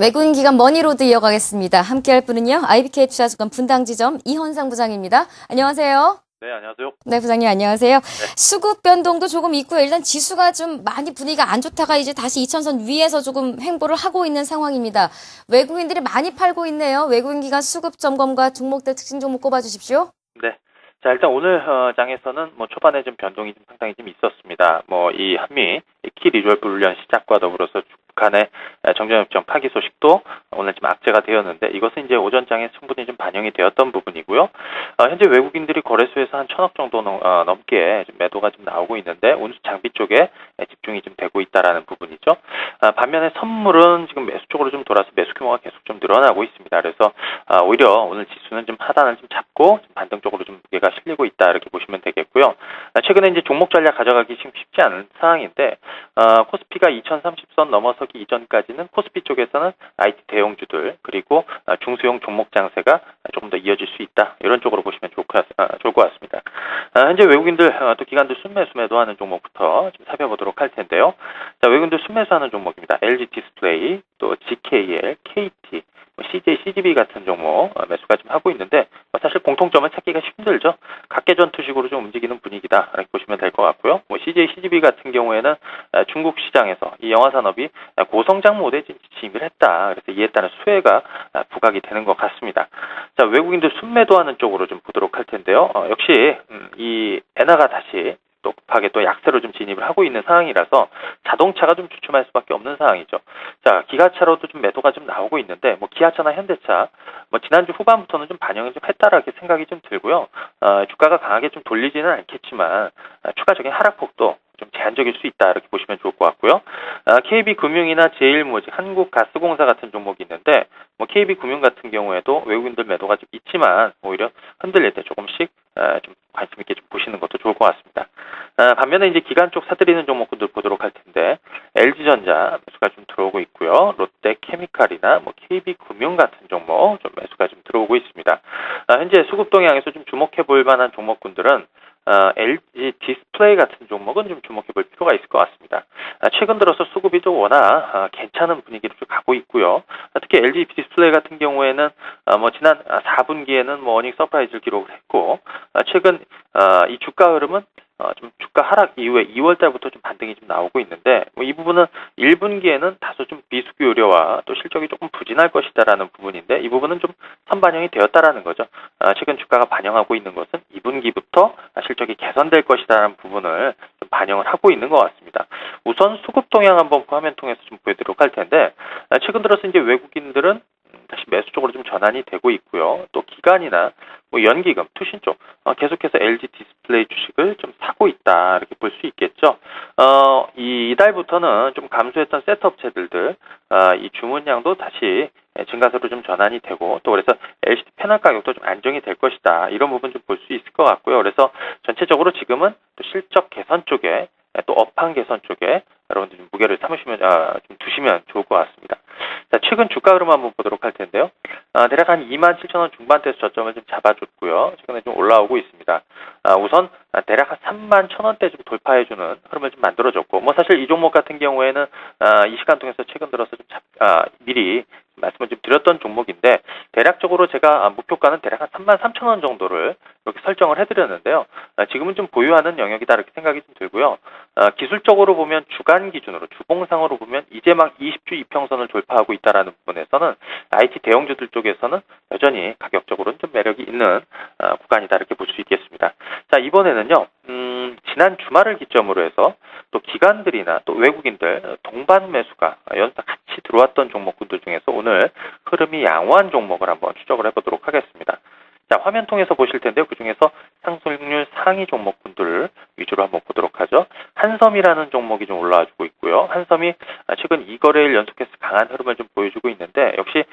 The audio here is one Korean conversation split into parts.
외국인 기관 머니로드 이어가겠습니다. 함께할 분은요. IBK 투자증권 분당지점 이현상 부장입니다. 안녕하세요. 네, 안녕하세요. 네, 부장님 안녕하세요. 네. 수급 변동도 조금 있고요. 일단 지수가 좀 많이 분위기가 안 좋다가 이제 다시 2000선 위에서 조금 횡보를 하고 있는 상황입니다. 외국인들이 많이 팔고 있네요. 외국인 기관 수급 점검과 종목들 특징 종목 꼽아주십시오. 네. 자, 일단 오늘 장에서는 초반에 좀 변동이 좀 상당히 좀 있었습니다. 이 한미 키 리졸브 훈련 시작과 더불어서 북한의 정전협정 파기 소식도 오늘 좀 악재가 되었는데 이것은 이제 오전장에 충분히 좀 반영이 되었던 부분이고요. 현재 외국인들이 거래소에서 한 1000억 정도 넘게 좀 매도가 좀 나오고 있는데 운수 장비 쪽에 집중이 좀 되고 있다라는 부분이죠. 반면에 선물은 지금 매수 쪽으로 좀 돌아서 매수 규모가 계속 좀 늘어나고 있습니다. 그래서 오히려 오늘 지수는 좀 하단을 좀 잡고 좀 반등 쪽으로 좀 무게가 실리고 있다 이렇게 보시면 되겠고요. 최근에 이제 종목 전략 가져가기 지금 쉽지 않은 상황인데 코스피가 2030선 넘어서기 이전까지는 코스피 쪽에서는 IT 대형주들 그리고 중소형 종목 장세가 조금 더 이어질 수 있다 이런 쪽으로 보시면 좋을 것 같습니다. 현재 외국인들 또 기관들 순매수 매도하는 종목부터 좀 살펴보도록 할 텐데요. 자, 외국인들 순매수하는 종목입니다. LG 디스플레이, 또 GKL, KT, CJ, CGV 같은 종목 매수가 좀 하고 있는데 사실 공통점은 찾기가 힘들죠. 각계전투식으로 좀 움직이는 분위기다 이렇게 보시면 될 것 같고요. CJ, CGV 같은 경우에는 중국 시장에서 이 영화 산업이 고성장 모드에 진입을 했다. 그래서 이에 따른 수혜가 부각이 되는 것 같습니다. 자, 외국인들 순매도하는 쪽으로 좀 보도록 할 텐데요. 역시 이 엔화가 다시 또 급하게 또 약세로 좀 진입을 하고 있는 상황이라서 자동차가 좀 주춤할 수밖에 없는 상황이죠. 자, 기아차로도 좀 매도가 좀 나오고 있는데 기아차나 현대차 지난주 후반부터는 좀 반영이 좀 했다라고 생각이 좀 들고요. 주가가 강하게 좀 돌리지는 않겠지만 추가적인 하락폭도 좀 제한적일 수 있다 이렇게 보시면 좋을 것 같고요. KB금융이나 제일모직, 한국가스공사 같은 종목이 있는데 KB금융 같은 경우에도 외국인들 매도가 좀 있지만 오히려 흔들릴 때 조금씩 좀 관심 있게 좀 보시는 것도 좋을 것 같습니다. 반면에 이제 기관 쪽 사들이는 종목들 보도록 할 텐데 LG전자 매수가 좀 들어오고 있고요. 롯데케미칼이나 KB금융 같은 종목 좀 매수가 좀 들어오고 있습니다. 현재 수급 동향에서 좀 주목해 볼 만한 종목군들은 LG 디스플레이 같은 종목은 좀 주목해 볼 필요가 있을 것 같습니다. 최근 들어서 수급이 좀 워낙 괜찮은 분위기로 좀 가고 있고요. 특히 LG 디스플레이 같은 경우에는 지난 4분기에는 어닝 서프라이즈를 기록을 했고 최근 이 주가 흐름은 좀 주가 하락 이후에 2월 달부터 좀 반등이 좀 나오고 있는데 이 부분은 1분기에는 다소 좀 비수기 우려와 또 실적이 조금 부진할 것이다라는 부분인데 이 부분은 좀 선반영이 되었다라는 거죠. 최근 주가가 반영하고 있는 것은 2분기부터 실적이 개선될 것이다라는 부분을 좀 반영을 하고 있는 것 같습니다. 우선 수급 동향 한번 화면 통해서 좀 보여드리도록 할 텐데 최근 들어서 이제 외국인들은 다시 매수 쪽으로 좀 전환이 되고 있고요. 또 기관이나 연기금, 투신 쪽 계속해서 LG 디스플레이 주식을 좀 사고 있다 이렇게 볼 수 있겠죠. 이달부터는 좀 감소했던 셋업체들들 이 주문량도 다시 증가세로 좀 전환이 되고 또 그래서 LCD 패널 가격도 좀 안정이 될 것이다 이런 부분 좀 볼 수 있을 것 같고요. 그래서 전체적으로 지금은 또 실적 개선 쪽에 또 업황 개선 쪽에 여러분들 좀 무게를 삼으시면 좀 두시면 좋을 것 같습니다. 자, 최근 주가 흐름 한번 보도록 할 텐데요. 대략 한 27,000원 중반대에서 저점을 좀 잡아줬고요. 최근에 좀 올라오고 있습니다. 우선 대략 한 31,000원대 좀 돌파해주는 흐름을 좀 만들어줬고 사실 이 종목 같은 경우에는 이 시간 통해서 최근 들어서 좀 미리 말씀을 좀 드렸던 종목인데 대략적으로 제가 목표가는 대략 한 33,000원 정도를 이렇게 설정을 해드렸는데요. 지금은 좀 보유하는 영역이다 이렇게 생각이 좀 들고요. 기술적으로 보면 주간 기준으로 주봉상으로 보면 이제 막 20주 이평선을 돌파하고 있다라는 부분에서는 IT 대형주들 쪽에서는 여전히 가격적으로는 좀 매력이 있는 구간이다 이렇게 볼 수 있겠습니다. 자, 이번에는요. 지난 주말을 기점으로 해서 또 기관들이나 또 외국인들 동반 매수가 연타 같이 들어왔던 종목군들 중에서 오늘 흐름이 양호한 종목을 한번 추적을 해보도록 하겠습니다. 자, 화면 통해서 보실 텐데요. 그 중에서 상승률 상위 종목군들 위주로 한번 보도록 하죠. 한섬이라는 종목이 좀 올라와주고 있고요. 한섬이 최근 2거래일 연속해서 강한 흐름을 좀 보여주고 있는데 역시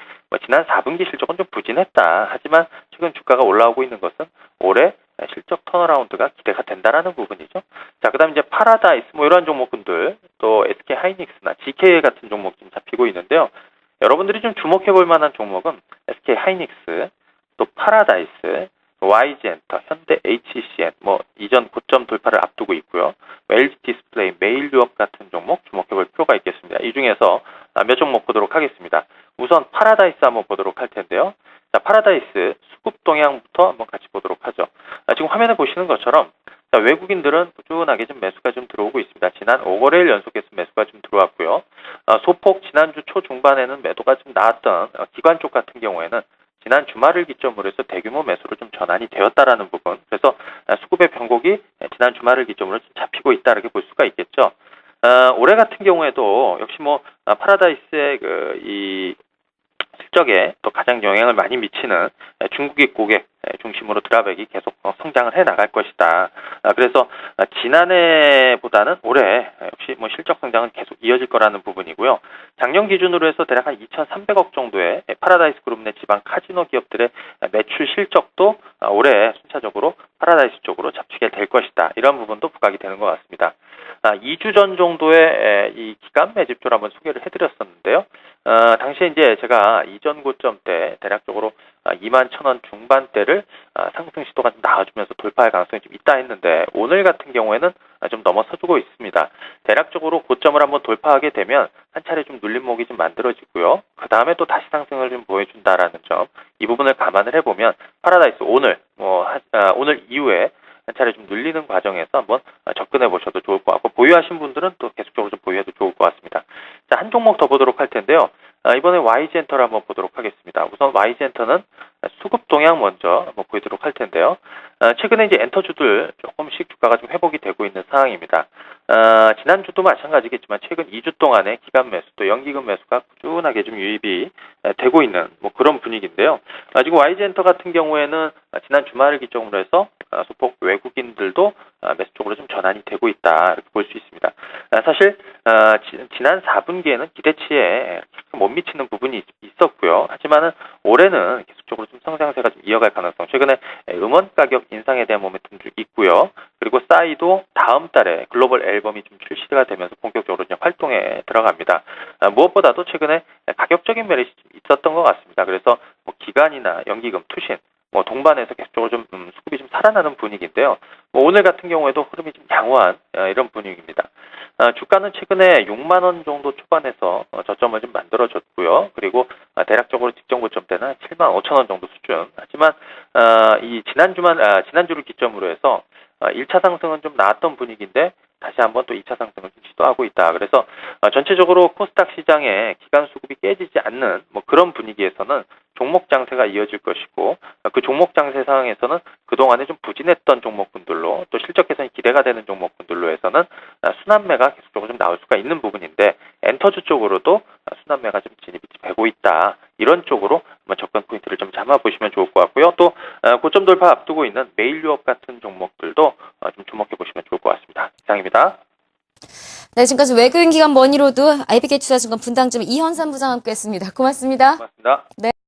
지난 4분기 실적은 좀 부진했다. 하지만 최근 주가가 올라오고 있는 것은 올해 실적 턴어라운드가 기대가 된다라는 부분이죠. 자, 그다음 이제 파라다이스 이런 종목군들 또 SK 하이닉스나 GK 같은 종목 좀 잡히고 있는데요. 여러분들이 좀 주목해 볼 만한 종목은 SK 하이닉스, 또 파라다이스, YG엔터, 현대 HCN 이전 고점 돌파를 앞두고 있고요. LG 디스플레이, 메일유업 같은 종목 주목해 볼 필요가 있겠습니다. 이 중에서 몇 종목 보도록 하겠습니다. 우선 파라다이스 한번 보도록 할 텐데요. 자, 파라다이스 수급 동향부터 한번 같이 보도록 하죠. 지금 화면에 보시는 것처럼 자, 외국인들은 꾸준하게 좀 매수가 좀 들어오고 있습니다. 지난 5거래일 연속해서 매수가 좀 들어왔고요. 소폭 지난주 초중반에는 매도가 좀 나왔던 기관 쪽 같은 경우에는 지난 주말을 기점으로 해서 대규모 매수로 좀 전환이 되었다라는 부분. 그래서 수급의 변곡이 지난 주말을 기점으로 좀 잡히고 있다 이렇게 볼 수가 있겠죠. 올해 같은 경우에도 역시 뭐 파라다이스의 이 실적에 또 가장 영향을 많이 미치는 중국인 고객 중심으로 드랍액이 계속 성장을 해 나갈 것이다. 그래서 지난해보다는 올해 역시 뭐 실적 성장은 계속 이어질 거라는 부분이고요. 작년 기준으로 해서 대략 한 2,300억 정도의 파라다이스 그룹 내 지방 카지노 기업들의 매출 실적도 올해 순차적으로 파라다이스 쪽으로 잡히게 될 것이다. 이런 부분도 부각이 되는 것 같습니다. 2주 전 정도의 이 기간 매집조를 한번 소개를 해드렸었는데요. 당시에 이제 제가 이전 고점 때 대략적으로 21,000원 중반대를 상승 시도가 좀 나와주면서 돌파할 가능성이 좀 있다 했는데 오늘 같은 경우에는 좀 넘어서주고 있습니다. 대략적으로 고점을 한번 돌파하게 되면 한 차례 좀 눌림목이 좀 만들어지고요. 그 다음에 또 다시 상승을 좀 보여준다라는 점, 이 부분을 감안을 해보면 파라다이스 오늘 오늘 이후에 한 차례 좀 눌리는 과정에서 한번 접근해 보셔도 좋을 것 같고 보유하신 분들은 또 계속적으로 좀 보유해도 좋을 것 같습니다. 자, 한 종목 더 보도록 할 텐데요. 이번에 YG엔터를 한번 보도록 하겠습니다. 우선 YG엔터는 수급 동향 먼저 한번 보도록 할 텐데요. 최근에 이제 엔터주들 조금씩 주가가 좀 회복이 되고 있는 상황입니다. 지난주도 마찬가지겠지만 최근 2주 동안에 기간 매수 또 연기금 매수가 꾸준하게 좀 유입이 되고 있는 뭐 그런 분위기인데요. 지금 YG엔터 같은 경우에는 지난 주말을 기점으로 해서 소폭 외국인들도 매수 쪽으로 좀 전환이 되고 있다 이렇게 볼 수 있습니다. 사실 지난 4분기에는 기대치에 못 미치는 부분이 있었고요. 하지만은 올해는 계속적으로 좀 성장세가 좀 이어갈 가능성. 최근에 음원 가격 인상에 대한 모멘텀도 있고요. 그리고 싸이도 다음 달에 글로벌 앨범이 좀 출시가 되면서 본격적으로 이제 활동에 들어갑니다. 무엇보다도 최근에 가격적인 메리트이 좀 있었던 것 같습니다. 그래서 뭐 기간이나 연기금, 투신 뭐 동반해서 계속적으로 좀 수급이 좀 살아나는 분위기인데요. 뭐 오늘 같은 경우에도 흐름이 좀 양호한 이런 분위기입니다. 주가는 최근에 6만 원 정도 초반에서 저점을 좀 만들어졌고요. 그리고 대략적으로 직전 고점 때는 7만 5천 원 정도 수준. 하지만 이 지난주를 기점으로 해서 1차 상승은 좀 나왔던 분위기인데 다시 한번 또 2차 상승을 좀 시도하고 있다. 그래서 전체적으로 코스닥 시장의 기간 수급이 깨지지 않는 뭐 그런 분위기에서는 종목 장세가 이어질 것이고 그 종목 장세 상황에서는 그동안에 좀 부진했던 종목분들로 또 실적 개선이 기대가 되는 종목분들로 해서는 순환매가 계속적으로 좀 나올 수가 있는 부분인데 엔터주 쪽으로도 순환매가 좀 진입이 되고 있다. 이런 쪽으로 한번 접근 포인트를 좀 잡아보시면 좋을 것 같고요. 또 고점 돌파 앞두고 있는 메일유업 같은 종목들도 좀 주목해 보시면 좋을 것 같습니다. 이상입니다. 네, 지금까지 외국인 기관 머니로드 IBK 투자증권 분당점 이현삼 부장 함께했습니다. 고맙습니다. 고맙습니다. 네.